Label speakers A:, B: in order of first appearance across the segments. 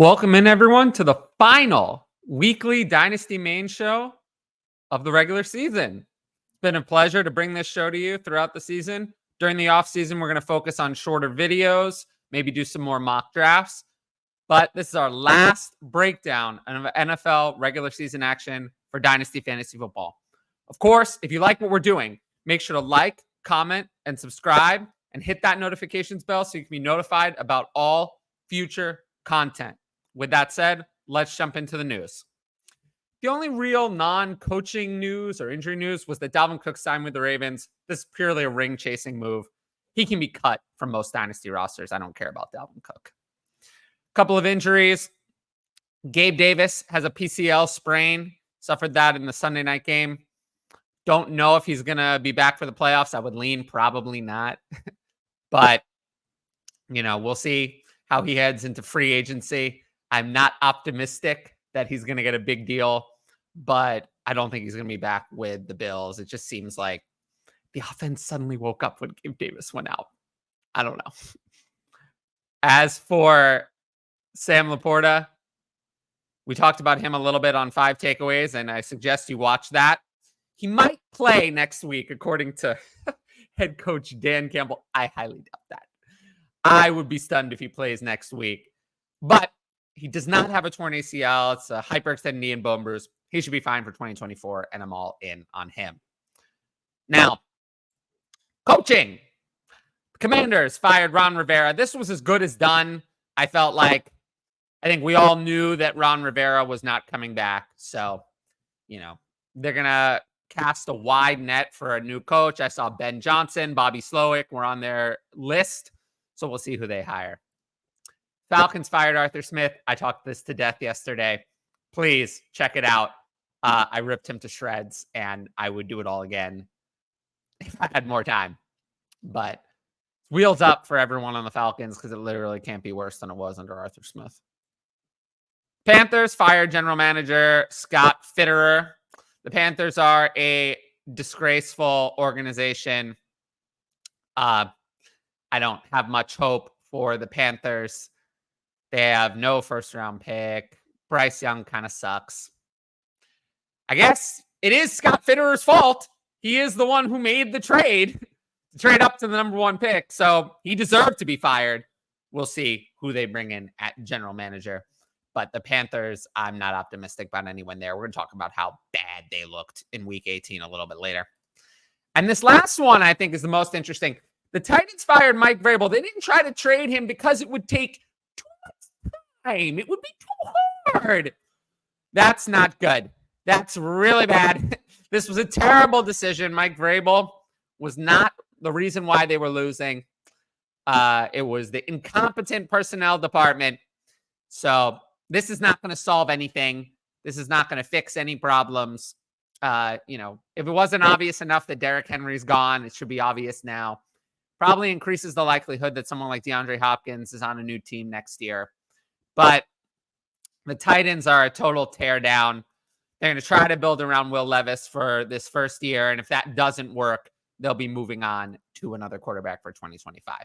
A: Welcome in, everyone, to the final weekly Dynasty main show of the regular season. It's been a pleasure to bring this show to you throughout the season. During the offseason, we're going to focus on shorter videos, maybe do some more mock drafts. But this is our last breakdown of NFL regular season action for Dynasty Fantasy Football. Of course, if you like what we're doing, make sure to like, comment, and subscribe, and hit that notifications bell so you can be notified about all future content. With that said, let's jump into the news. The only real non-coaching news or injury news was that Dalvin Cook signed with the Ravens. This is purely a ring-chasing move. He can be cut from most Dynasty rosters. I don't care about Dalvin Cook. Couple of injuries. Gabe Davis has a PCL sprain. Suffered that in the Sunday night game. Don't know if he's going to be back for the playoffs. I would lean probably not. But, we'll see how he heads into free agency. I'm not optimistic that he's going to get a big deal, but I don't think he's going to be back with the Bills. It just seems like the offense suddenly woke up when Gabe Davis went out. I don't know. As for Sam Laporta, we talked about him a little bit on 5 Takeaways, and I suggest you watch that. He might play next week, according to head coach Dan Campbell. I highly doubt that. I would be stunned if he plays next week. But he does not have a torn ACL. It's a hyperextended knee and bone bruise. He should be fine for 2024, and I'm all in on him. Now, coaching. Commanders fired Ron Rivera. This was as good as done. I think we all knew that Ron Rivera was not coming back. So, they're going to cast a wide net for a new coach. I saw Ben Johnson, Bobby Slowick were on their list. So we'll see who they hire. Falcons fired Arthur Smith. I talked this to death yesterday. Please check it out. I ripped him to shreds, and I would do it all again if I had more time. But wheels up for everyone on the Falcons because it literally can't be worse than it was under Arthur Smith. Panthers fired general manager Scott Fitterer. The Panthers are a disgraceful organization. I don't have much hope for the Panthers. They have no first-round pick. Bryce Young kind of sucks. I guess it is Scott Fitterer's fault. He is the one who made the trade up to the number 1 pick. So he deserved to be fired. We'll see who they bring in at general manager. But the Panthers, I'm not optimistic about anyone there. We're going to talk about how bad they looked in Week 18 a little bit later. And this last one, I think, is the most interesting. The Titans fired Mike Vrabel. They didn't try to trade him because it would take too much time. It would be too hard. That's not good. That's really bad. This was a terrible decision. Mike Vrabel was not the reason why they were losing. It was the incompetent personnel department. So this is not going to solve anything. This is not going to fix any problems. If it wasn't obvious enough that Derrick Henry's gone, it should be obvious now. Probably increases the likelihood that someone like DeAndre Hopkins is on a new team next year. But the Titans are a total teardown. They're going to try to build around Will Levis for this first year. And if that doesn't work, they'll be moving on to another quarterback for 2025.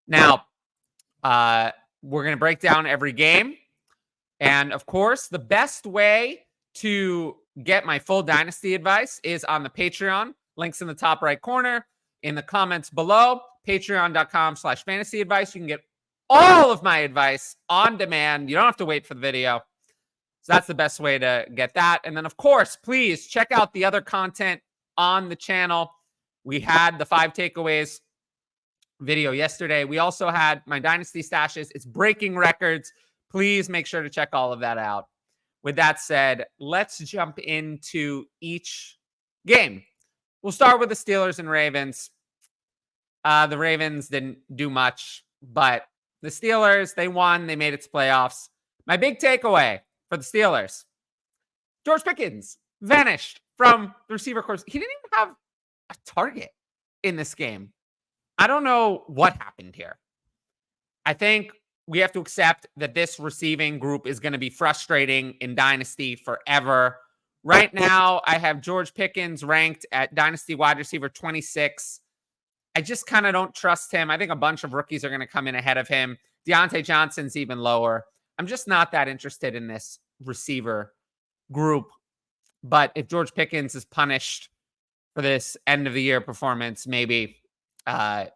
A: Now, we're going to break down every game. And of course, the best way to get my full Dynasty advice is on the Patreon. Links in the top right corner. In the comments below, patreon.com/fantasy advice. You can get all of my advice on demand. You don't have to wait for the video. So that's the best way to get that. And then, of course, please check out the other content on the channel. We had the 5 Takeaways video yesterday. We also had my Dynasty stashes. It's breaking records. Please make sure to check all of that out. With that said, let's jump into each game. We'll start with the Steelers and Ravens. The Ravens didn't do much, but the Steelers, they won. They made it to playoffs. My big takeaway for the Steelers, George Pickens vanished from the receiver course. He didn't even have a target in this game. I don't know what happened here. I think we have to accept that this receiving group is going to be frustrating in Dynasty forever. Right now, I have George Pickens ranked at Dynasty wide receiver 26. I just kind of don't trust him. I think a bunch of rookies are going to come in ahead of him. Deontay Johnson's even lower. I'm just not that interested in this receiver group. But if George Pickens is punished for this end of the year performance, maybe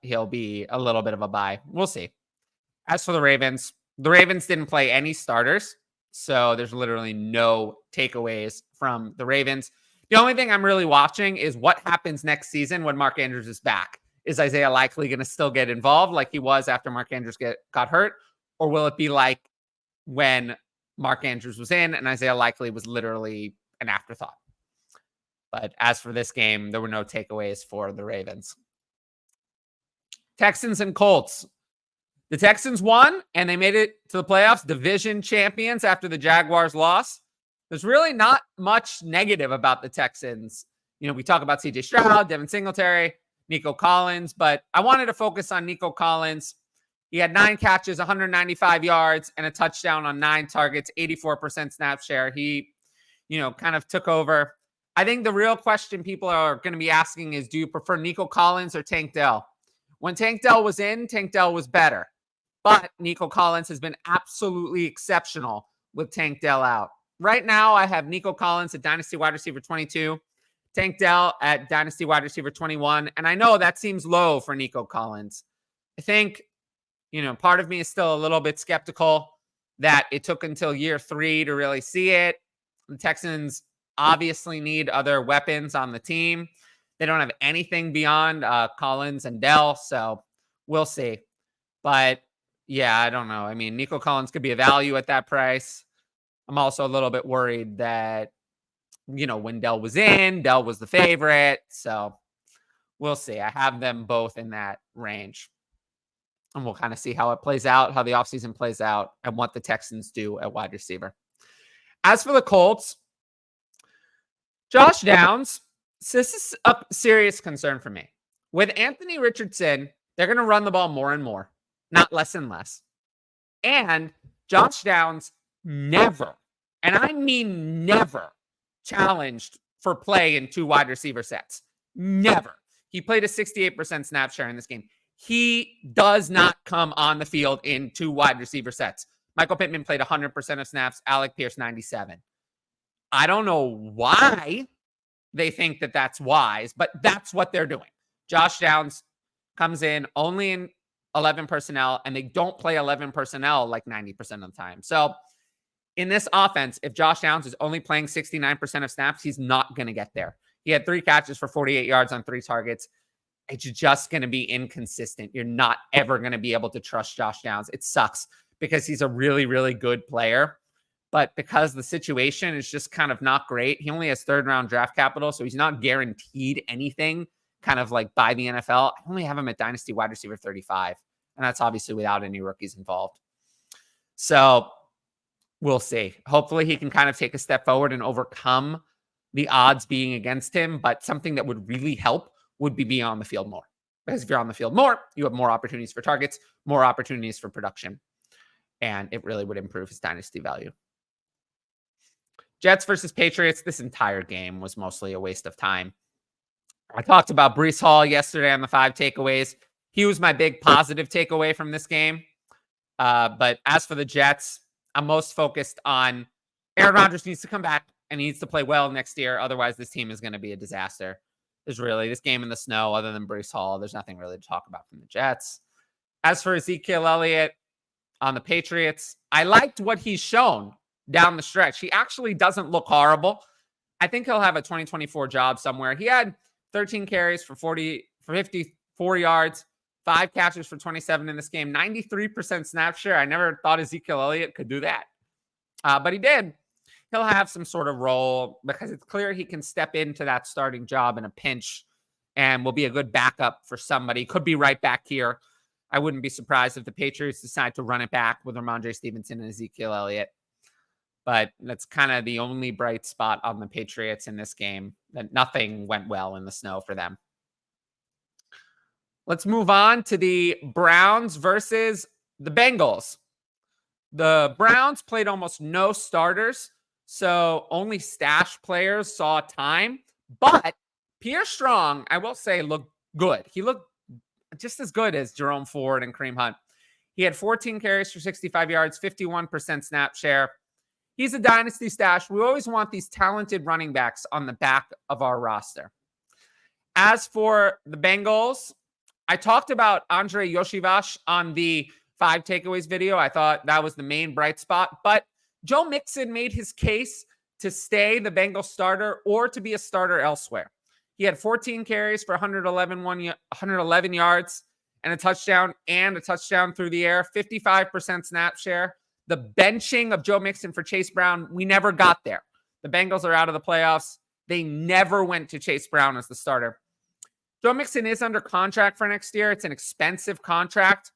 A: he'll be a little bit of a buy. We'll see. As for the Ravens didn't play any starters. So there's literally no takeaways from the Ravens. The only thing I'm really watching is what happens next season when Mark Andrews is back. Is Isaiah likely going to still get involved like he was after Mark Andrews got hurt? Or will it be like when Mark Andrews was in and Isaiah likely was literally an afterthought? But as for this game, there were no takeaways for the Ravens. Texans and Colts. The Texans won, and they made it to the playoffs, division champions after the Jaguars loss. There's really not much negative about the Texans. We talk about CJ Stroud, Devin Singletary, Nico Collins, but I wanted to focus on Nico Collins. He had 9 catches, 195 yards, and a touchdown on 9 targets, 84% snap share. He, kind of took over. I think the real question people are going to be asking is, do you prefer Nico Collins or Tank Dell? When Tank Dell was in, Tank Dell was better. But Nico Collins has been absolutely exceptional with Tank Dell out. Right now, I have Nico Collins at Dynasty wide receiver 22, Tank Dell at Dynasty wide receiver 21. And I know that seems low for Nico Collins. I think, part of me is still a little bit skeptical that it took until year 3 to really see it. The Texans obviously need other weapons on the team. They don't have anything beyond Collins and Dell, so we'll see. But, yeah, I don't know. I mean, Nico Collins could be a value at that price. I'm also a little bit worried that, when Dell was in, Dell was the favorite. So we'll see. I have them both in that range. And we'll kind of see how it plays out, how the offseason plays out, and what the Texans do at wide receiver. As for the Colts, Josh Downs, this is a serious concern for me. With Anthony Richardson, they're going to run the ball more and more, not less and less. And Josh Downs never, and I mean never, challenged for play in 2 wide receiver sets. Never. He played a 68% snap share in this game. He does not come on the field in 2 wide receiver sets. Michael Pittman played 100% of snaps. Alec Pierce, 97. I don't know why they think that that's wise, but that's what they're doing. Josh Downs comes in only in 11 personnel, and they don't play 11 personnel like 90% of the time. So in this offense, if Josh Downs is only playing 69% of snaps, he's not going to get there. He had 3 catches for 48 yards on 3 targets. It's just going to be inconsistent. You're not ever going to be able to trust Josh Downs. It sucks because he's a really, really good player. But because the situation is just kind of not great, he only has 3rd-round draft capital, so he's not guaranteed anything kind of like by the NFL. I only have him at Dynasty wide receiver 35, and that's obviously without any rookies involved. So we'll see. Hopefully he can kind of take a step forward and overcome the odds being against him, but something that would really help would be being on the field more. Because if you're on the field more, you have more opportunities for targets, more opportunities for production, and it really would improve his dynasty value. Jets versus Patriots. This entire game was mostly a waste of time. I talked about Breece Hall yesterday on the 5 takeaways. He was my big positive takeaway from this game. But as for the Jets, I'm most focused on Aaron Rodgers needs to come back and he needs to play well next year. Otherwise, this team is going to be a disaster. There's really this game in the snow, other than Breece Hall, there's nothing really to talk about from the Jets. As for Ezekiel Elliott on the Patriots, I liked what he's shown down the stretch. He actually doesn't look horrible. I think he'll have a 2024 job somewhere. He had 13 carries for 54 yards, 5 catches for 27 in this game, 93% snap share. I never thought Ezekiel Elliott could do that. But he did. He'll have some sort of role because it's clear he can step into that starting job in a pinch and will be a good backup for somebody. Could be right back here. I wouldn't be surprised if the Patriots decide to run it back with Ramondre Stevenson and Ezekiel Elliott. But that's kind of the only bright spot on the Patriots in this game, that nothing went well in the snow for them. Let's move on to the Browns versus the Bengals. The Browns played almost no starters, so only stash players saw time. But Pierre Strong, I will say, looked good. He looked just as good as Jerome Ford and Kareem Hunt. He had 14 carries for 65 yards, 51% snap share. He's a dynasty stash. We always want these talented running backs on the back of our roster. As for the Bengals, I talked about Andre Yoshivash on the 5 takeaways video. I thought that was the main bright spot, but Joe Mixon made his case to stay the Bengals starter or to be a starter elsewhere. He had 14 carries for 111 yards and a touchdown through the air, 55% snap share. The benching of Joe Mixon for Chase Brown, we never got there. The Bengals are out of the playoffs. They never went to Chase Brown as the starter. Joe Mixon is under contract for next year. It's an expensive contract.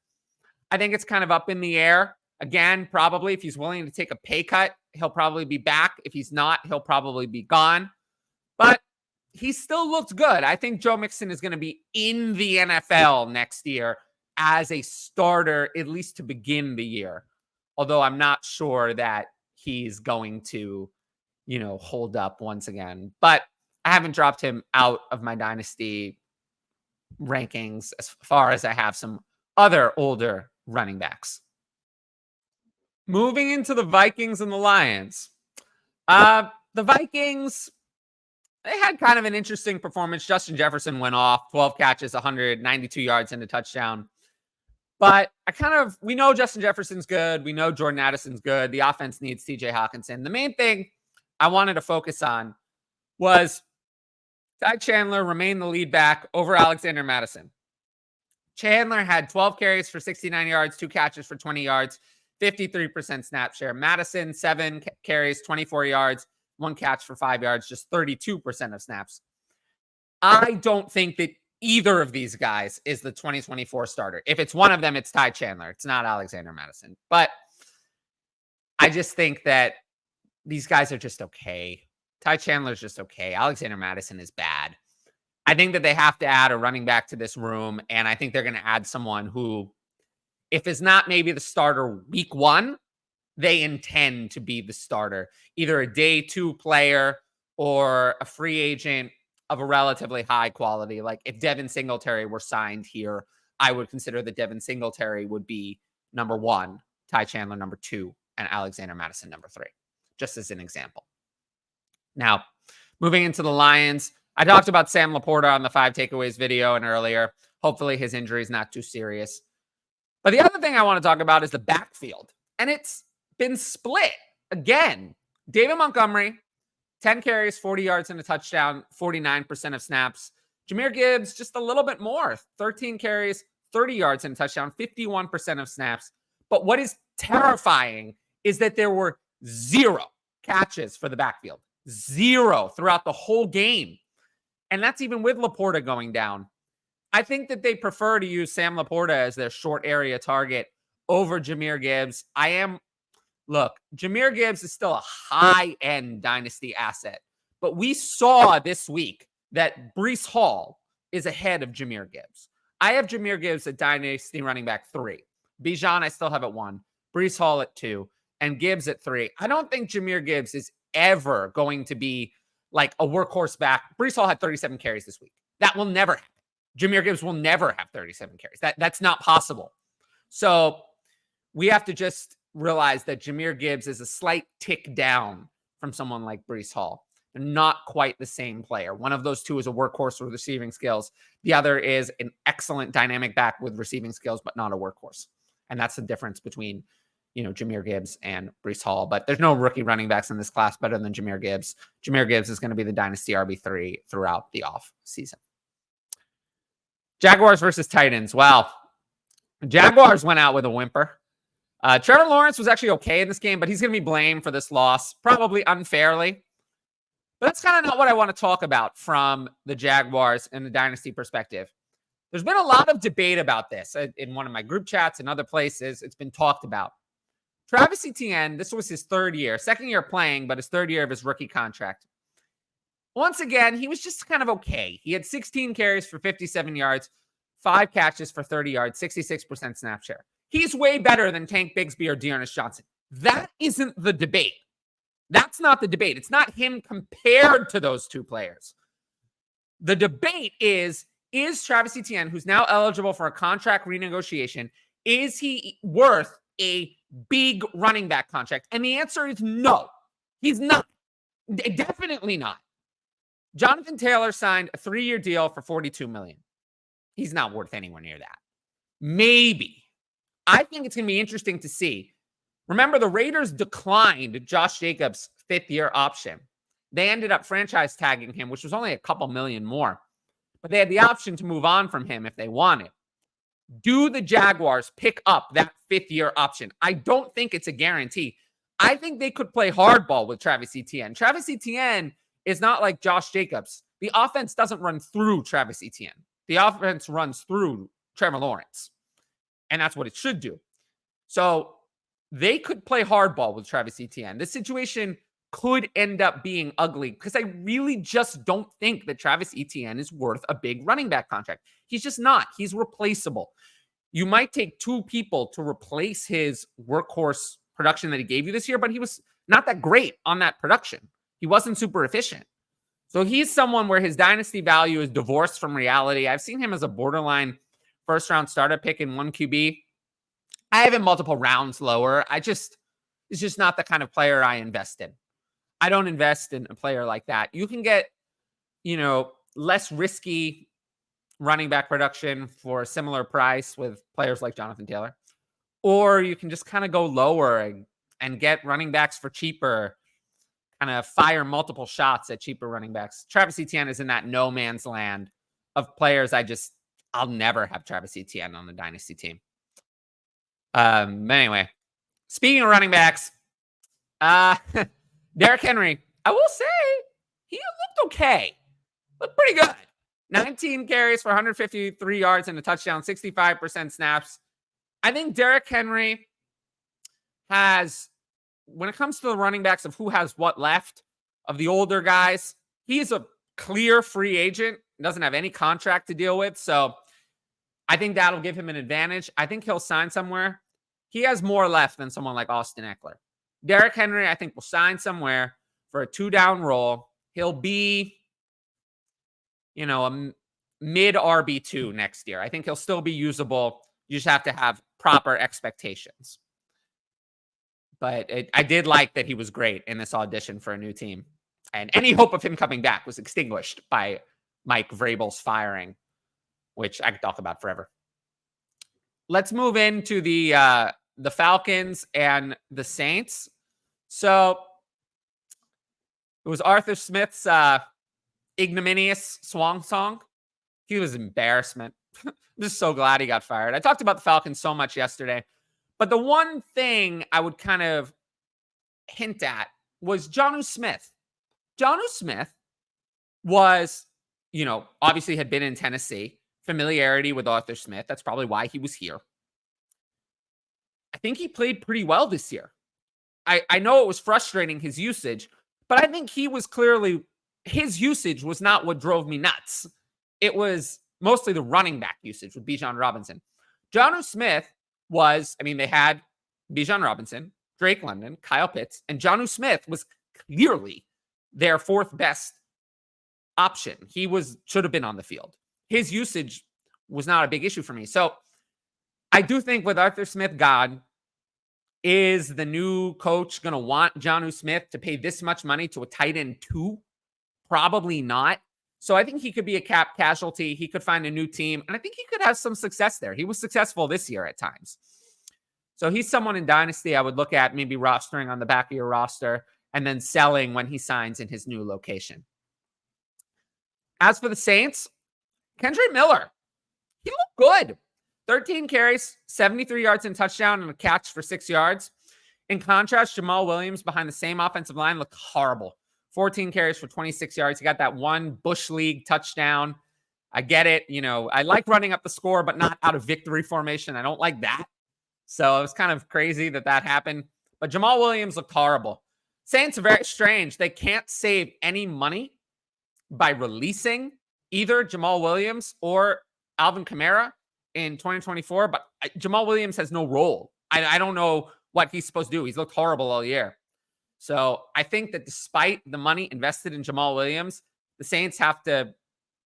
A: I think it's kind of up in the air. Again, probably if he's willing to take a pay cut, he'll probably be back. If he's not, he'll probably be gone. But he still looks good. I think Joe Mixon is going to be in the NFL next year as a starter, at least to begin the year. Although I'm not sure that he's going to, hold up once again. But I haven't dropped him out of my dynasty rankings as far as I have some other older running backs. Moving into the Vikings and the Lions. The Vikings, they had kind of an interesting performance. Justin Jefferson went off, 12 catches, 192 yards and a touchdown. But we know Justin Jefferson's good. We know Jordan Addison's good. The offense needs TJ Hawkinson. The main thing I wanted to focus on was Ty Chandler remained the lead back over Alexander Mattison. Chandler had 12 carries for 69 yards, 2 catches for 20 yards, 53% snap share. Madison, 7 carries, 24 yards, 1 catch for 5 yards, just 32% of snaps. I don't think that either of these guys is the 2024 starter. If it's one of them, it's Ty Chandler. It's not Alexander Mattison. But I just think that these guys are just okay. Ty Chandler's just okay. Alexander Mattison is bad. I think that they have to add a running back to this room, and I think they're going to add someone who, if it's not maybe the starter week 1, they intend to be the starter, either a day 2 player or a free agent of a relatively high quality. Like if Devin Singletary were signed here, I would consider that Devin Singletary would be number 1, Ty Chandler number 2, and Alexander Mattison number 3, just as an example. Now, moving into the Lions, I talked about Sam Laporta on the 5 takeaways video and earlier. Hopefully his injury is not too serious. But the other thing I want to talk about is the backfield. And it's been split again. David Montgomery, 10 carries, 40 yards and a touchdown, 49% of snaps. Jahmyr Gibbs, just a little bit more, 13 carries, 30 yards and a touchdown, 51% of snaps. But what is terrifying is that there were 0 catches for the backfield. 0 throughout the whole game. And that's even with Laporta going down. I think that they prefer to use Sam Laporta as their short area target over Jahmyr Gibbs. Jahmyr Gibbs is still a high-end dynasty asset. But we saw this week that Breece Hall is ahead of Jahmyr Gibbs. I have Jahmyr Gibbs at dynasty running back 3. Bijan I still have at 1. Breece Hall at 2. And Gibbs at 3. I don't think Jahmyr Gibbs is ever going to be like a workhorse back. Breece Hall had 37 carries this week. That will never happen. Jahmyr Gibbs will never have 37 carries. That's not possible. So we have to just realize that Jahmyr Gibbs is a slight tick down from someone like Breece Hall. They're not quite the same player. One of those two is a workhorse with receiving skills. The other is an excellent dynamic back with receiving skills, but not a workhorse. And that's the difference between Jahmyr Gibbs and Breece Hall. But there's no rookie running backs in this class better than Jahmyr Gibbs. Jahmyr Gibbs is going to be the dynasty RB3 throughout the off season. Jaguars versus Titans. Wow. Jaguars went out with a whimper. Trevor Lawrence was actually okay in this game, but he's going to be blamed for this loss, probably unfairly. But that's kind of not what I want to talk about from the Jaguars and the dynasty perspective. There's been a lot of debate about this in one of my group chats and other places. It's been talked about. Travis Etienne, this was his 3rd year, 2nd year playing, but his 3rd year of his rookie contract. Once again, he was just kind of okay. He had 16 carries for 57 yards, 5 catches for 30 yards, 66% snap share. He's way better than Tank Bigsby or Dearness Johnson. That isn't the debate. That's not the debate. It's not him compared to those two players. The debate is Travis Etienne, who's now eligible for a contract renegotiation, Is he worth a big running back contract? And the answer is no. He's not. Definitely not. Jonathan Taylor signed a 3-year deal for $42 million. He's not worth anywhere near that. Maybe. I think it's going to be interesting to see. Remember, the Raiders declined Josh Jacobs' 5th-year option. They ended up franchise tagging him, which was only a couple million more. But they had the option to move on from him if they wanted. Do the Jaguars pick up that 5th-year option? I don't think it's a guarantee. I think they could play hardball with Travis Etienne. Travis Etienne is not like Josh Jacobs. The offense doesn't run through Travis Etienne. The offense runs through Trevor Lawrence. And that's what it should do. So they could play hardball with Travis Etienne. This situation could end up being ugly because I really just don't think that Travis Etienne is worth a big running back contract. He's just not. He's replaceable. You might take 2 people to replace his workhorse production that he gave you this year, but he was not that great on that production. He wasn't super efficient. So he's someone where his dynasty value is divorced from reality. I've seen him as a borderline first-round startup pick in 1 QB. I have him multiple rounds lower. It's just not the kind of player I invest in. I don't invest in a player like that. You can get, less risky running back production for a similar price with players like Jonathan Taylor. Or you can just kind of go lower and get running backs for cheaper, kind of fire multiple shots at cheaper running backs. Travis Etienne is in that no man's land of players. I'll never have Travis Etienne on the dynasty team. Anyway, speaking of running backs, Derrick Henry, I will say he looked okay. Looked pretty good. 19 carries for 153 yards and a touchdown, 65% snaps. I think Derrick Henry has, when it comes to the running backs of who has what left, of the older guys, he's a clear free agent, doesn't have any contract to deal with. So I think that'll give him an advantage. I think he'll sign somewhere. He has more left than someone like Austin Eckler. Derrick Henry, I think, will sign somewhere for a 2-down role. He'll be, a mid RB2 next year. I think he'll still be usable. You just have to have proper expectations. But I did like that he was great in this audition for a new team. And any hope of him coming back was extinguished by Mike Vrabel's firing, which I could talk about forever. Let's move into the Falcons and the Saints. So it was Arthur Smith's ignominious swan song. He was embarrassment. I'm just so glad he got fired. I talked about the Falcons so much yesterday, but the one thing I would kind of hint at was Jonnu Smith. Jonnu Smith was, obviously had been in Tennessee, familiarity with Arthur Smith. That's probably why he was here. I think he played pretty well this year. I know it was frustrating, his usage, but I think his usage was not what drove me nuts. It was mostly the running back usage with Bijan Robinson. Jonnu Smith they had Bijan Robinson, Drake London, Kyle Pitts, and Jonnu Smith was clearly their 4th best option. He should have been on the field. His usage was not a big issue for me. So I do think with Arthur Smith gone, is the new coach going to want Jonnu Smith to pay this much money to a tight end 2? Probably not. So I think he could be a cap casualty. He could find a new team, and I think he could have some success there. He was successful this year at times. So he's someone in Dynasty I would look at maybe rostering on the back of your roster and then selling when he signs in his new location. As for the Saints, Kendre Miller, he looked good. 13 carries, 73 yards and touchdown, and a catch for 6 yards. In contrast, Jamal Williams behind the same offensive line looked horrible. 14 carries for 26 yards. He got that one Bush League touchdown. I get it. I like running up the score, but not out of victory formation. I don't like that. So it was kind of crazy that happened. But Jamal Williams looked horrible. Saints are very strange. They can't save any money by releasing either Jamal Williams or Alvin Kamara in 2024, but Jamal Williams has no role. I don't know what he's supposed to do. He's looked horrible all year. So I think that despite the money invested in Jamal Williams, the Saints have to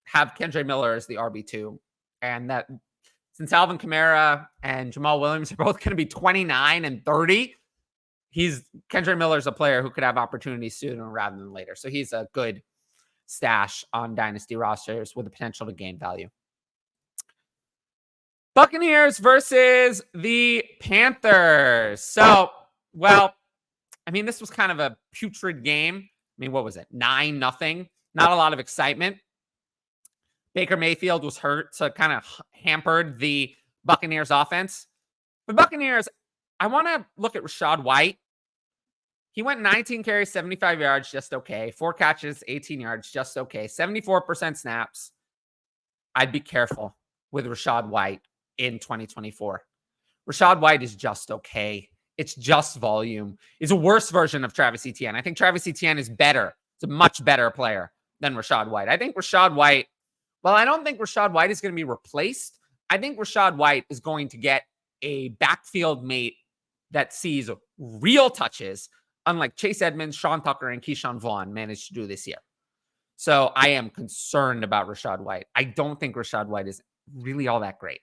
A: have Kendre Miller as the RB2. And that's since Alvin Kamara and Jamal Williams are both going to be 29 and 30, Kendre Miller's a player who could have opportunities sooner rather than later. So he's a good stash on dynasty rosters with the potential to gain value. Buccaneers versus the Panthers. So, well, I mean, this was kind of a putrid game. I mean, what was it? 9-0. Not a lot of excitement. Baker Mayfield was hurt, so it kind of hampered the Buccaneers offense. The Buccaneers, I want to look at Rachaad White. He went 19 carries, 75 yards, just okay. 4 catches, 18 yards, just okay. 74% snaps. I'd be careful with Rachaad White in 2024. Rachaad White is just okay. It's just volume. It's a worse version of Travis Etienne. I think Travis Etienne is better. It's a much better player than Rachaad White. I think Rachaad White, well, I don't think Rachaad White is going to be replaced. I think Rachaad White is going to get a backfield mate that sees real touches, unlike Chase Edmonds, Sean Tucker, and Keyshawn Vaughn managed to do this year. So I am concerned about Rachaad White. I don't think Rachaad White is really all that great.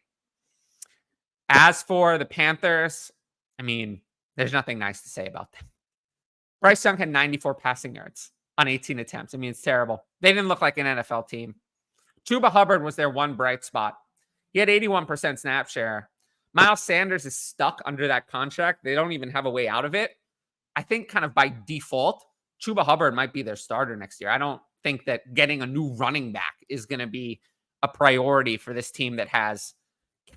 A: As for the Panthers, I mean, there's nothing nice to say about them. Bryce Young had 94 passing yards on 18 attempts. I mean, it's terrible. They didn't look like an NFL team. Chuba Hubbard was their one bright spot. He had 81% snap share. Miles Sanders is stuck under that contract. They don't even have a way out of it. I think kind of by default, Chuba Hubbard might be their starter next year. I don't think that getting a new running back is going to be a priority for this team that has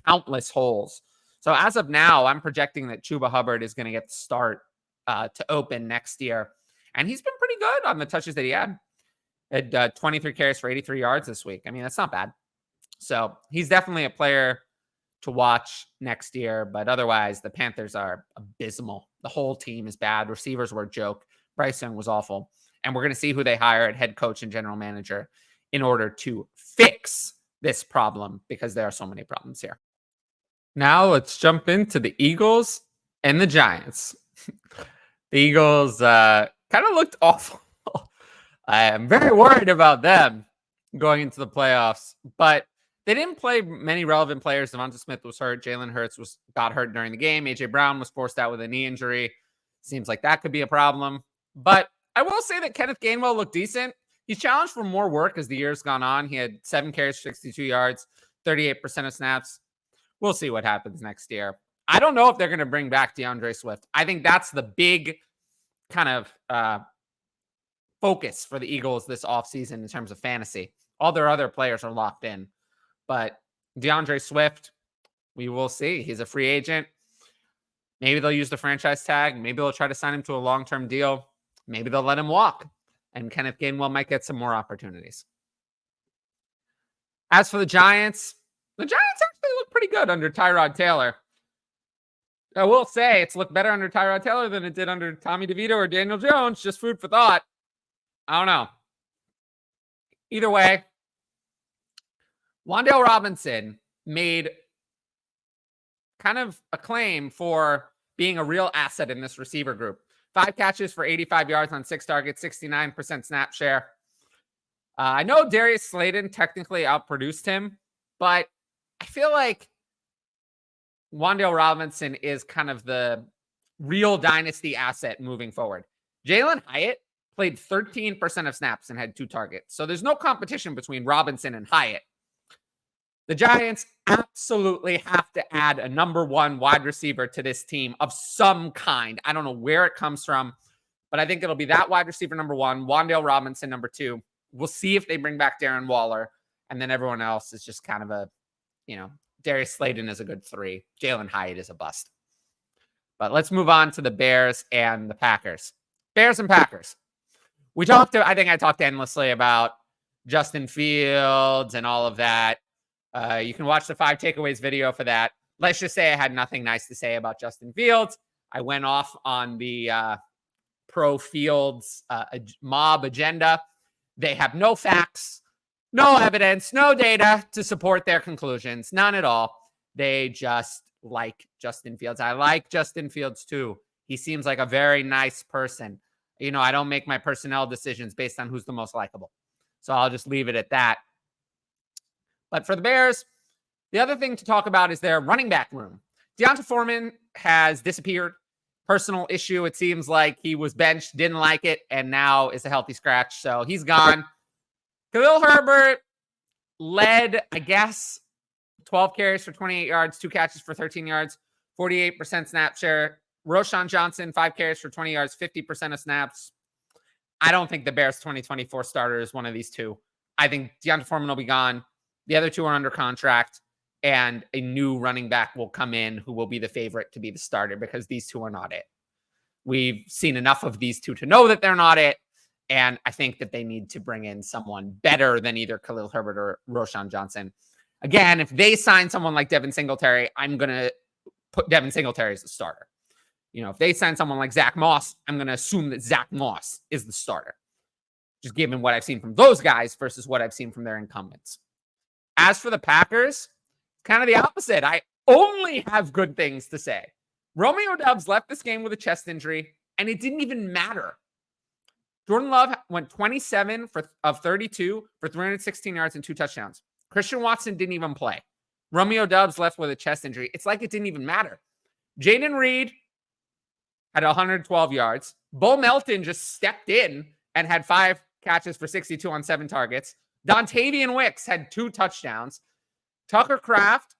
A: countless holes. So as of now, I'm projecting that Chuba Hubbard is going to get the start to open next year. And he's been pretty good on the touches that he had. Had 23 carries for 83 yards this week. I mean, that's not bad. So he's definitely a player to watch next year. But otherwise, the Panthers are abysmal. The whole team is bad. Receivers were a joke. Bryce Young was awful. And we're going to see who they hire at head coach and general manager in order to fix this problem, because there are so many problems here. Now let's jump into the Eagles and the Giants. The Eagles kind of looked awful. I am very worried about them going into the playoffs, but they didn't play many relevant players. Devonta Smith was hurt. Jalen Hurts got hurt during the game. A.J. Brown was forced out with a knee injury. Seems like that could be a problem. But I will say that Kenneth Gainwell looked decent. He's challenged for more work as the year's gone on. He had 7 carries, 62 yards, 38% of snaps. We'll see what happens next year. I don't know if they're going to bring back DeAndre Swift. I think that's the big kind of focus for the Eagles this offseason in terms of fantasy. All their other players are locked in. But DeAndre Swift, we will see. He's a free agent. Maybe they'll use the franchise tag. Maybe they'll try to sign him to a long-term deal. Maybe they'll let him walk. And Kenneth Gainwell might get some more opportunities. As for the Giants actually look pretty good under Tyrod Taylor. I will say it's looked better under Tyrod Taylor than it did under Tommy DeVito or Daniel Jones. Just food for thought. I don't know. Either way, Wan'Dale Robinson made kind of a claim for being a real asset in this receiver group. 5 catches for 85 yards on 6 targets, 69% snap share. I know Darius Slayton technically outproduced him, but I feel like Wan'Dale Robinson is kind of the real dynasty asset moving forward. Jalen Hyatt played 13% of snaps and had 2 targets. So there's no competition between Robinson and Hyatt. The Giants absolutely have to add a number 1 wide receiver to this team of some kind. I don't know where it comes from, but I think it'll be that wide receiver number 1, Wan'Dale Robinson number 2. We'll see if they bring back Darren Waller, and then everyone else is just kind of Darius Slayton is a good 3. Jalen Hyatt is a bust. But let's move on to the Bears and the Packers. Bears and Packers. I think I talked endlessly about Justin Fields and all of that. You can watch the 5 takeaways video for that. Let's just say I had nothing nice to say about Justin Fields. I went off on the pro Fields mob agenda. They have no facts, no evidence, no data to support their conclusions. None at all. They just like Justin Fields. I like Justin Fields too. He seems like a very nice person. I don't make my personnel decisions based on who's the most likable. So I'll just leave it at that. But for the Bears, The other thing to talk about is their running back room. D'Onta Foreman has disappeared. Personal issue. It seems like he was benched, didn't like it, and now is a healthy scratch. So he's gone. Khalil Herbert led, I guess, 12 carries for 28 yards, 2 catches for 13 yards, 48% snap share. Roschon Johnson, 5 carries for 20 yards, 50% of snaps. I don't think the Bears 2024 starter is one of these two. I think D'Onta Foreman will be gone. The other two are under contract, and a new running back will come in who will be the favorite to be the starter because these two are not it. We've seen enough of these two to know that they're not it, and I think that they need to bring in someone better than either Khalil Herbert or Roschon Johnson. Again, if they sign someone like Devin Singletary, I'm going to put Devin Singletary as the starter. You know, if they sign someone like Zach Moss, I'm going to assume that Zach Moss is the starter, just given what I've seen from those guys versus what I've seen from their incumbents. As for the Packers, kind of the opposite. I only have good things to say. Romeo Doubs left this game with a chest injury, and it didn't even matter. Jordan Love went 27 of 32 for 316 yards and 2 touchdowns. Christian Watson didn't even play. Romeo Doubs left with a chest injury. It's like it didn't even matter. Jaden Reed had 112 yards. Bo Melton just stepped in and had 5 catches for 62 on 7 targets. Dontavian Wicks had 2 touchdowns. Tucker Kraft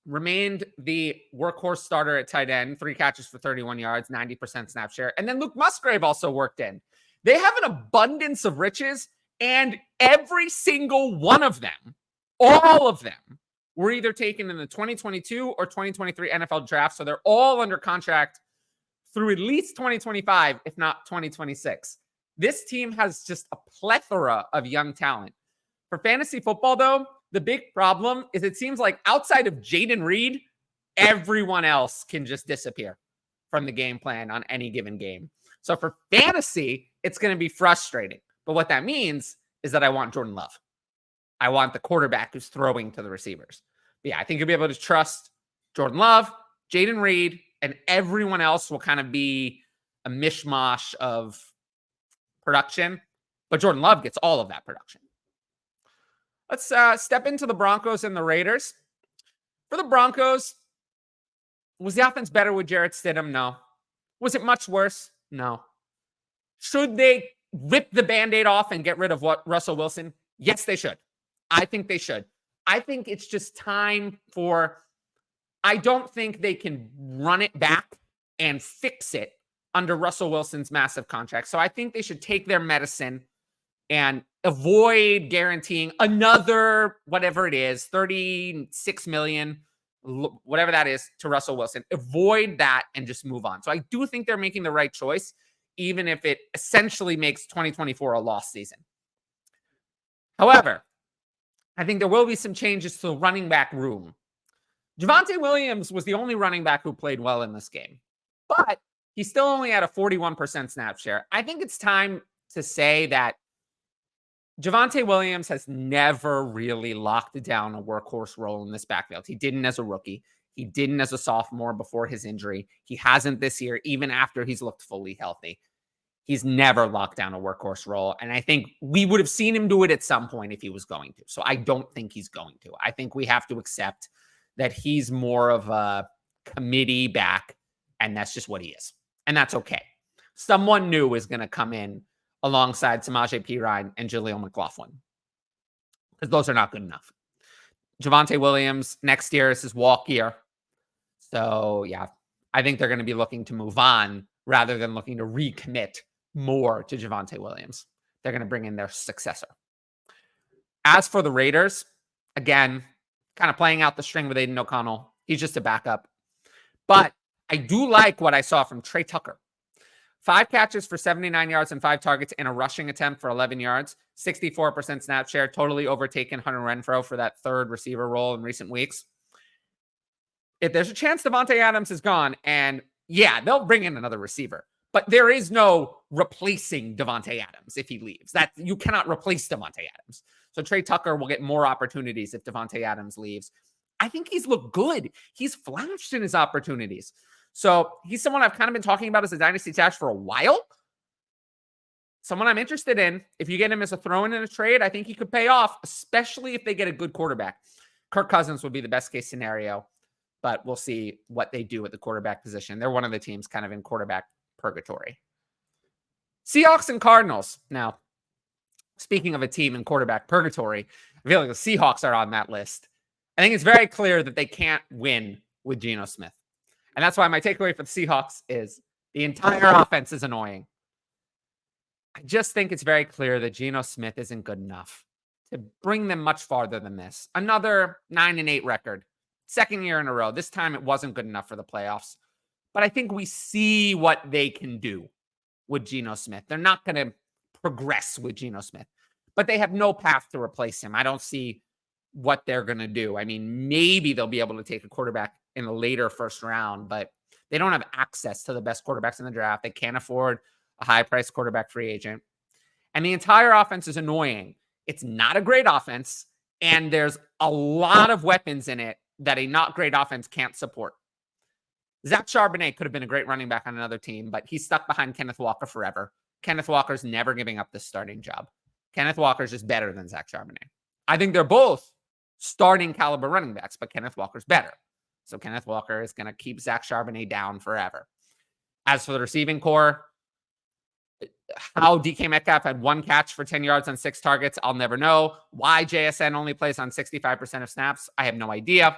A: remained the workhorse starter at tight end, 3 catches for 31 yards, 90% snap share. And then Luke Musgrave also worked in. They have an abundance of riches, and every single one of them, all of them, were either taken in the 2022 or 2023 NFL draft. So they're all under contract through at least 2025, if not 2026. This team has just a plethora of young talent. For fantasy football, though, the big problem is it seems like outside of Jaden Reed, everyone else can just disappear from the game plan on any given game. So for fantasy, it's going to be frustrating. But what that means is that I want Jordan Love. I want the quarterback who's throwing to the receivers. But yeah, I think you'll be able to trust Jordan Love, Jaden Reed, and everyone else will kind of be a mishmash of production. But Jordan Love gets all of that production. Let's step into the Broncos and the Raiders. For the Broncos, was the offense better with Jarrett Stidham? No. Was it much worse? No. Should they rip the Band-Aid off and get rid of Russell Wilson? Yes, they should. I think they should. I think it's just time for... I don't think they can run it back and fix it under Russell Wilson's massive contract. So I think they should take their medicine and avoid guaranteeing another, whatever it is, $36 million, whatever that is, to Russell Wilson. Avoid that and just move on. So I do think they're making the right choice, even if it essentially makes 2024 a lost season. However, I think there will be some changes to the running back room. Javonte Williams was the only running back who played well in this game, but he still only had a 41% snap share. I think it's time to say that Javonte Williams has never really locked down a workhorse role in this backfield. He didn't as a rookie. He didn't as a sophomore before his injury. He hasn't this year, even after he's looked fully healthy. He's never locked down a workhorse role. And I think we would have seen him do it at some point if he was going to. So I don't think he's going to. I think we have to accept that he's more of a committee back, and that's just what he is. And that's okay. Someone new is going to come in alongside Samaje Perine and Jaleel McLaughlin, because those are not good enough. Javonte Williams next year is his walk year. So, yeah, I think they're going to be looking to move on rather than looking to recommit more to Javonte Williams. They're going to bring in their successor. As for the Raiders, again, kind of playing out the string with Aiden O'Connell. He's just a backup. But I do like what I saw from Trey Tucker. 5 catches for 79 yards and 5 targets in a rushing attempt for 11 yards, 64% snap share, totally overtaken Hunter Renfrow for that third receiver role in recent weeks. If there's a chance Davante Adams is gone, and yeah, they'll bring in another receiver, but there is no replacing Davante Adams if he leaves. That you cannot replace Davante Adams. So Trey Tucker will get more opportunities if Davante Adams leaves. I think he's looked good. He's flashed in his opportunities. So he's someone I've kind of been talking about as a dynasty stash for a while. Someone I'm interested in. If you get him as a throw-in a trade, I think he could pay off, especially if they get a good quarterback. Kirk Cousins would be the best case scenario, but we'll see what they do at the quarterback position. They're one of the teams kind of in quarterback purgatory. Seahawks and Cardinals. Now, speaking of a team in quarterback purgatory, I feel like the Seahawks are on that list. I think it's very clear that they can't win with Geno Smith. And that's why my takeaway for the Seahawks is the entire offense is annoying. I just think it's very clear that Geno Smith isn't good enough to bring them much farther than this. Another 9-8 record. Second year in a row. This time it wasn't good enough for the playoffs. But I think we see what they can do with Geno Smith. They're not going to progress with Geno Smith, but they have no path to replace him. I don't see what they're going to do. I mean, maybe they'll be able to take a quarterback in a later first round, but they don't have access to the best quarterbacks in the draft. They can't afford a high-priced quarterback free agent. And the entire offense is annoying. It's not a great offense, and there's a lot of weapons in it that a not great offense can't support. Zach Charbonnet could have been a great running back on another team, but he's stuck behind Kenneth Walker forever. Kenneth Walker's never giving up the starting job. Kenneth Walker's just better than Zach Charbonnet. I think they're both starting caliber running backs, but Kenneth Walker's better. So Kenneth Walker is going to keep Zach Charbonnet down forever. As for the receiving core, how DK Metcalf had 1 catch for 10 yards on 6 targets, I'll never know. Why JSN only plays on 65% of snaps, I have no idea.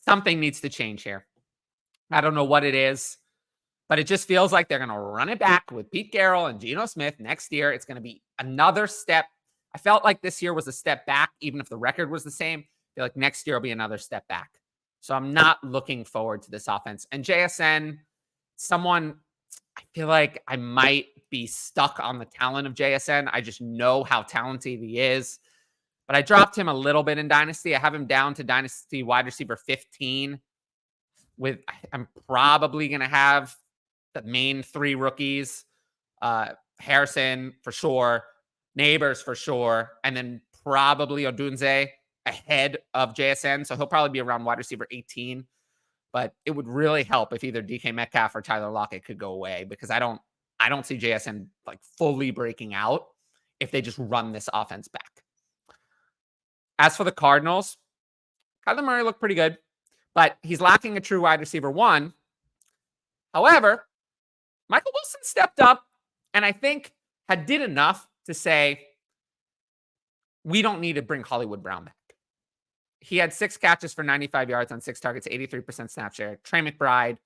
A: Something needs to change here. I don't know what it is, but it just feels like they're going to run it back with Pete Carroll and Geno Smith next year. It's going to be another step. I felt like this year was a step back, even if the record was the same. I feel like next year will be another step back. So I'm not looking forward to this offense. And JSN, someone, I feel like I might be stuck on the talent of JSN. I just know how talented he is. But I dropped him a little bit in Dynasty. I have him down to Dynasty wide receiver 15. I'm probably going to have the main 3 rookies. Harrison for sure. Neighbors for sure. And then probably Odunze ahead of JSN. So he'll probably be around wide receiver 18. But it would really help if either DK Metcalf or Tyler Lockett could go away, because I don't see JSN like fully breaking out if they just run this offense back. As for the Cardinals, Kyler Murray looked pretty good, but he's lacking a true wide receiver 1. However, Michael Wilson stepped up and I think did enough to say, we don't need to bring Hollywood Brown back. He had 6 catches for 95 yards on 6 targets, 83% snap share. Trey McBride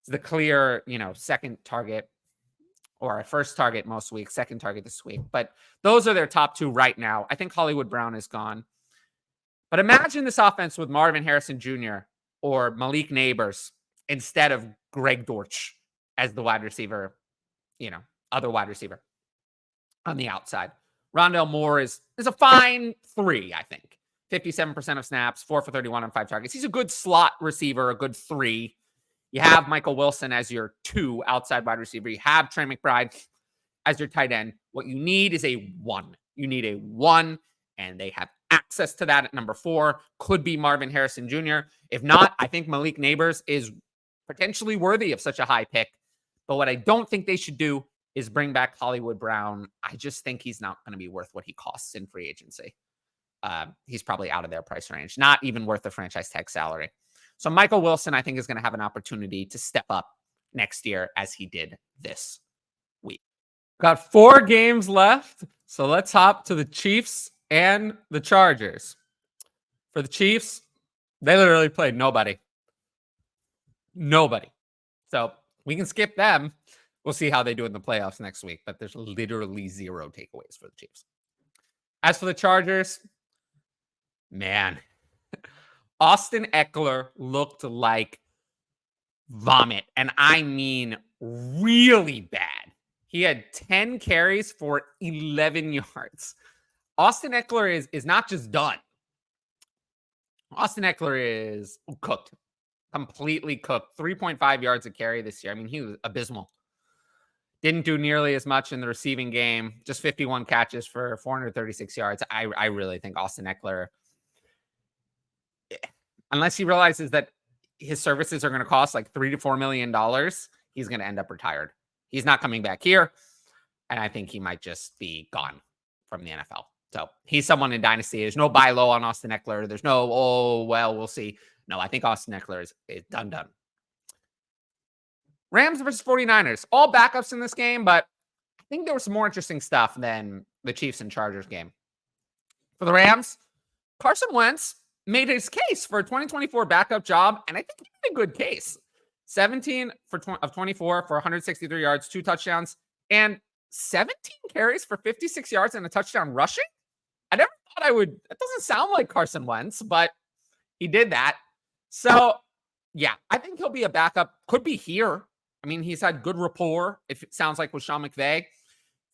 A: is the clear, second target, or a first target most weeks, second target this week. But those are their top 2 right now. I think Hollywood Brown is gone. But imagine this offense with Marvin Harrison Jr. or Malik Neighbors instead of Greg Dortch as the wide receiver, other wide receiver on the outside. Rondale Moore is a fine 3, I think. 57% of snaps, 4 for 31 on 5 targets. He's a good slot receiver, a good 3. You have Michael Wilson as your 2 outside wide receiver. You have Trey McBride as your tight end. What you need is a 1. You need a 1, and they have access to that at number 4. Could be Marvin Harrison Jr. If not, I think Malik Neighbors is potentially worthy of such a high pick. But what I don't think they should do is bring back Hollywood Brown. I just think he's not going to be worth what he costs in free agency. He's probably out of their price range, not even worth the franchise tag salary. So Michael Wilson, I think, is going to have an opportunity to step up next year as he did this week. Got 4 games left, so let's hop to the Chiefs and the Chargers. For the Chiefs, they literally played nobody. Nobody. So we can skip them. We'll see how they do in the playoffs next week, but there's literally 0 takeaways for the Chiefs. As for the Chargers, man, Austin Eckler looked like vomit, and I mean really bad. He had 10 carries for 11 yards. Austin Eckler is not just done. Austin Eckler is cooked, completely cooked. 3.5 yards a carry this year. I mean, he was abysmal. Didn't do nearly as much in the receiving game. Just 51 catches for 436 yards. I really think Austin Eckler, unless he realizes that his services are going to cost like $3 to $4 million, he's going to end up retired. He's not coming back here. And I think he might just be gone from the NFL. So he's someone in Dynasty. There's no buy low on Austin Eckler. There's no, oh, well, we'll see. No, I think Austin Eckler is done. Rams versus 49ers. All backups in this game, but I think there was some more interesting stuff than the Chiefs and Chargers game. For the Rams, Carson Wentz made his case for a 2024 backup job, and I think he made a good case. 17 of 24 for 163 yards, 2 touchdowns, and 17 carries for 56 yards and a touchdown rushing. I never thought I would. That doesn't sound like Carson Wentz, but he did that. So, yeah, I think he'll be a backup. Could be here. I mean, he's had good rapport, if it sounds like with Sean McVay,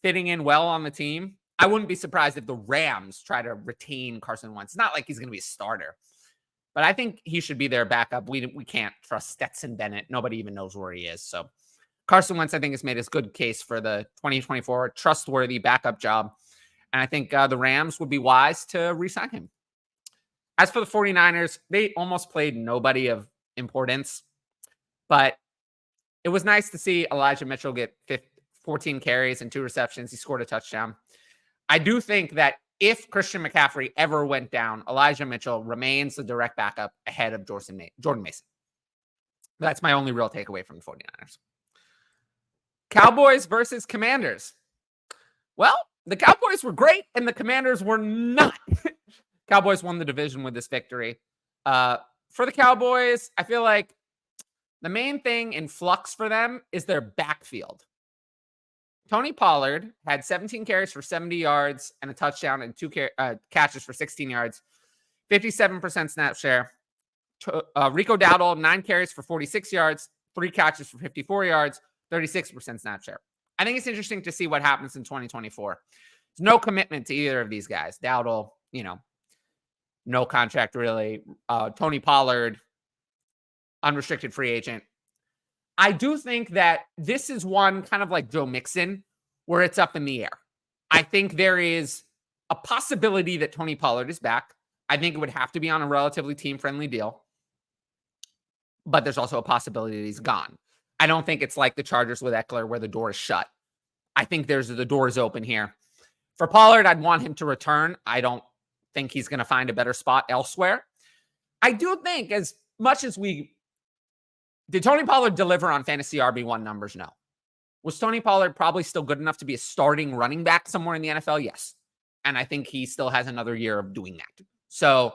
A: fitting in well on the team. I wouldn't be surprised if the Rams try to retain Carson Wentz. It's not like he's going to be a starter, but I think he should be their backup. We can't trust Stetson Bennett. Nobody even knows where he is. So Carson Wentz, I think, has made his good case for the 2024 trustworthy backup job. And I think the Rams would be wise to re-sign him. As for the 49ers, they almost played nobody of importance, but it was nice to see Elijah Mitchell get 14 carries and 2 receptions. He scored a touchdown. I do think that if Christian McCaffrey ever went down, Elijah Mitchell remains the direct backup ahead of Jordan Mason. That's my only real takeaway from the 49ers. Cowboys versus Commanders. Well, the Cowboys were great and the Commanders were not. Cowboys won the division with this victory. For the Cowboys, I feel like the main thing in flux for them is their backfield. Tony Pollard had 17 carries for 70 yards and a touchdown and 2 catches for 16 yards, 57% snap share. Rico Dowdle, 9 carries for 46 yards, 3 catches for 54 yards, 36% snap share. I think it's interesting to see what happens in 2024. There's no commitment to either of these guys. Dowdle, no contract really. Tony Pollard, unrestricted free agent. I do think that this is one kind of like Joe Mixon where it's up in the air. I think there is a possibility that Tony Pollard is back. I think it would have to be on a relatively team-friendly deal. But there's also a possibility that he's gone. I don't think it's like the Chargers with Eckler where the door is shut. I think the door is open here. For Pollard, I'd want him to return. I don't think he's going to find a better spot elsewhere. I do think as much as did Tony Pollard deliver on fantasy RB1 numbers? No. Was Tony Pollard probably still good enough to be a starting running back somewhere in the NFL? Yes. And I think he still has another year of doing that. So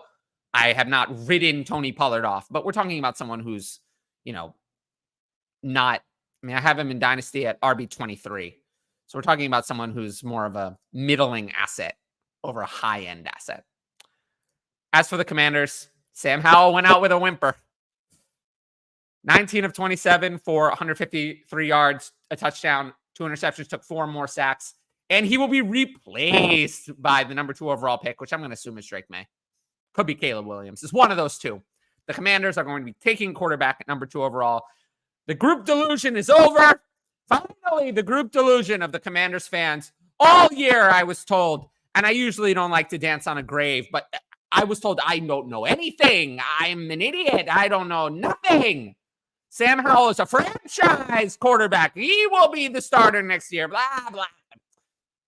A: I have not ridden Tony Pollard off, but we're talking about someone who's, I have him in Dynasty at RB23. So we're talking about someone who's more of a middling asset over a high-end asset. As for the Commanders, Sam Howell went out with a whimper. 19 of 27 for 153 yards, a touchdown, 2 interceptions, took 4 more sacks. And he will be replaced by the number 2 overall pick, which I'm going to assume is Drake May. Could be Caleb Williams. It's one of those two. The Commanders are going to be taking quarterback at number 2 overall. The group delusion is over. Finally, the group delusion of the Commanders fans. All year, I was told, and I usually don't like to dance on a grave, but I was told I don't know anything. I'm an idiot. I don't know nothing. Sam Howell is a franchise quarterback. He will be the starter next year. Blah, blah.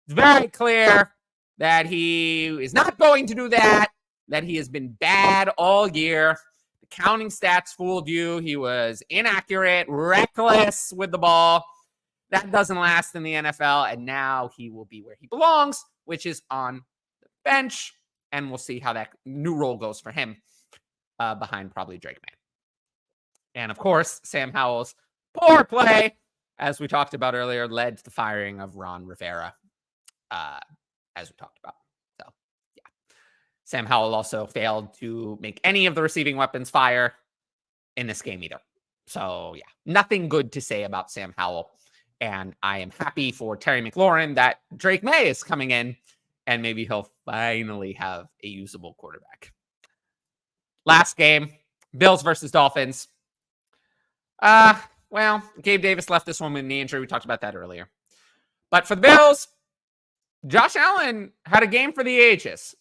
A: It's very clear that he is not going to do that he has been bad all year. The counting stats fooled you. He was inaccurate, reckless with the ball. That doesn't last in the NFL, and now he will be where he belongs, which is on the bench, and we'll see how that new role goes for him behind probably Drake May. And, of course, Sam Howell's poor play, as we talked about earlier, led to the firing of Ron Rivera, as we talked about. So, yeah. Sam Howell also failed to make any of the receiving weapons fire in this game either. So, yeah, nothing good to say about Sam Howell. And I am happy for Terry McLaurin that Drake May is coming in, and maybe he'll finally have a usable quarterback. Last game, Bills versus Dolphins. Well, Gabe Davis left this one with a knee injury. We talked about that earlier. But for the Bills, Josh Allen had a game for the ages.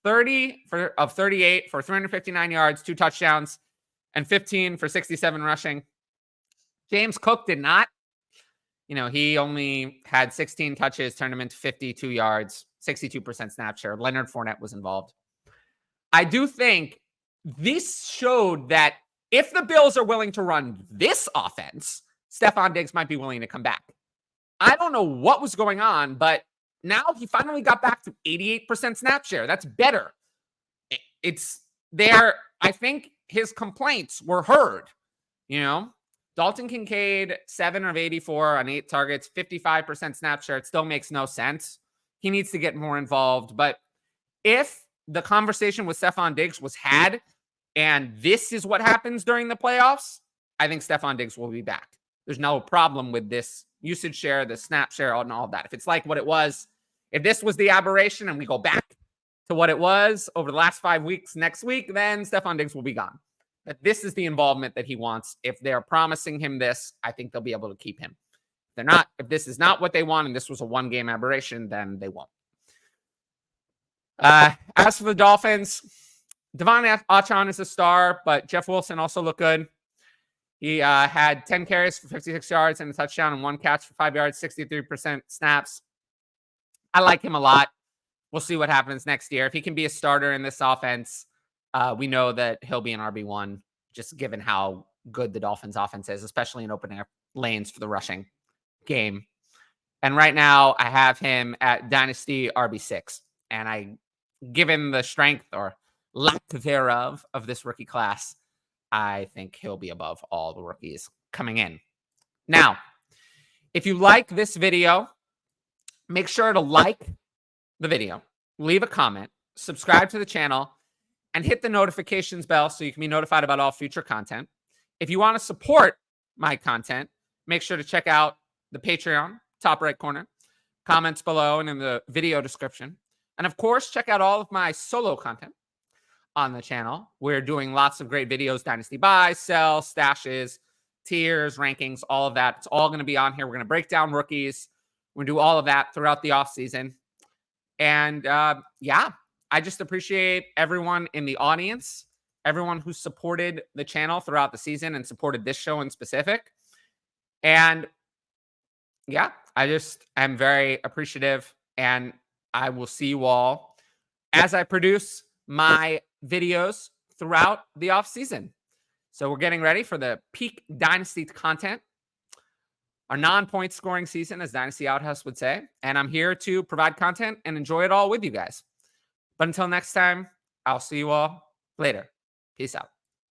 A: 30 of 38 for 359 yards, 2 touchdowns, and 15 for 67 rushing. James Cook did not. he only had 16 touches, turned him into 52 yards, 62% snap share. Leonard Fournette was involved. I do think this showed that if the Bills are willing to run this offense, Stefon Diggs might be willing to come back. I don't know what was going on, but now he finally got back to 88% snap share. That's better. It's there. I think his complaints were heard. Dalton Kincaid, 7 of 84 on 8 targets, 55% snap share. It still makes no sense. He needs to get more involved. But if the conversation with Stefon Diggs was had, and this is what happens during the playoffs, I think Stefon Diggs will be back. There's no problem with this usage share, the snap share, and all of that. If it's like what it was, if this was the aberration and we go back to what it was over the last 5 weeks next week, then Stefon Diggs will be gone. But this is the involvement that he wants. If they're promising him this, I think they'll be able to keep him. If they're not, if this is not what they want and this was a one-game aberration, then they won't. As for the Dolphins, Devon Achane is a star, but Jeff Wilson also looked good. He had 10 carries for 56 yards and a touchdown and 1 catch for 5 yards, 63% snaps. I like him a lot. We'll see what happens next year. If he can be a starter in this offense, we know that he'll be an RB1, just given how good the Dolphins offense is, especially in opening up lanes for the rushing game. And right now, I have him at Dynasty RB6. And given the strength or lack thereof of this rookie class, I think he'll be above all the rookies coming in. Now, if you like this video, make sure to like the video, leave a comment, subscribe to the channel, and hit the notifications bell so you can be notified about all future content. If you want to support my content, make sure to check out the Patreon, top right corner, comments below and in the video description. And of course, check out all of my solo content on the channel. We're doing lots of great videos, Dynasty buy, sell, stashes, tiers, rankings, all of that. It's all going to be on here. We're going to break down rookies. We're going to do all of that throughout the offseason. And yeah, I just appreciate everyone in the audience, everyone who supported the channel throughout the season and supported this show in specific. And yeah, I just am very appreciative, and I will see you all as I produce my videos throughout the off season. So we're getting ready for the peak Dynasty content, our non-point scoring season, as Dynasty Outhouse would say. And I'm here to provide content and enjoy it all with you guys. But until next time, I'll see you all later. Peace out.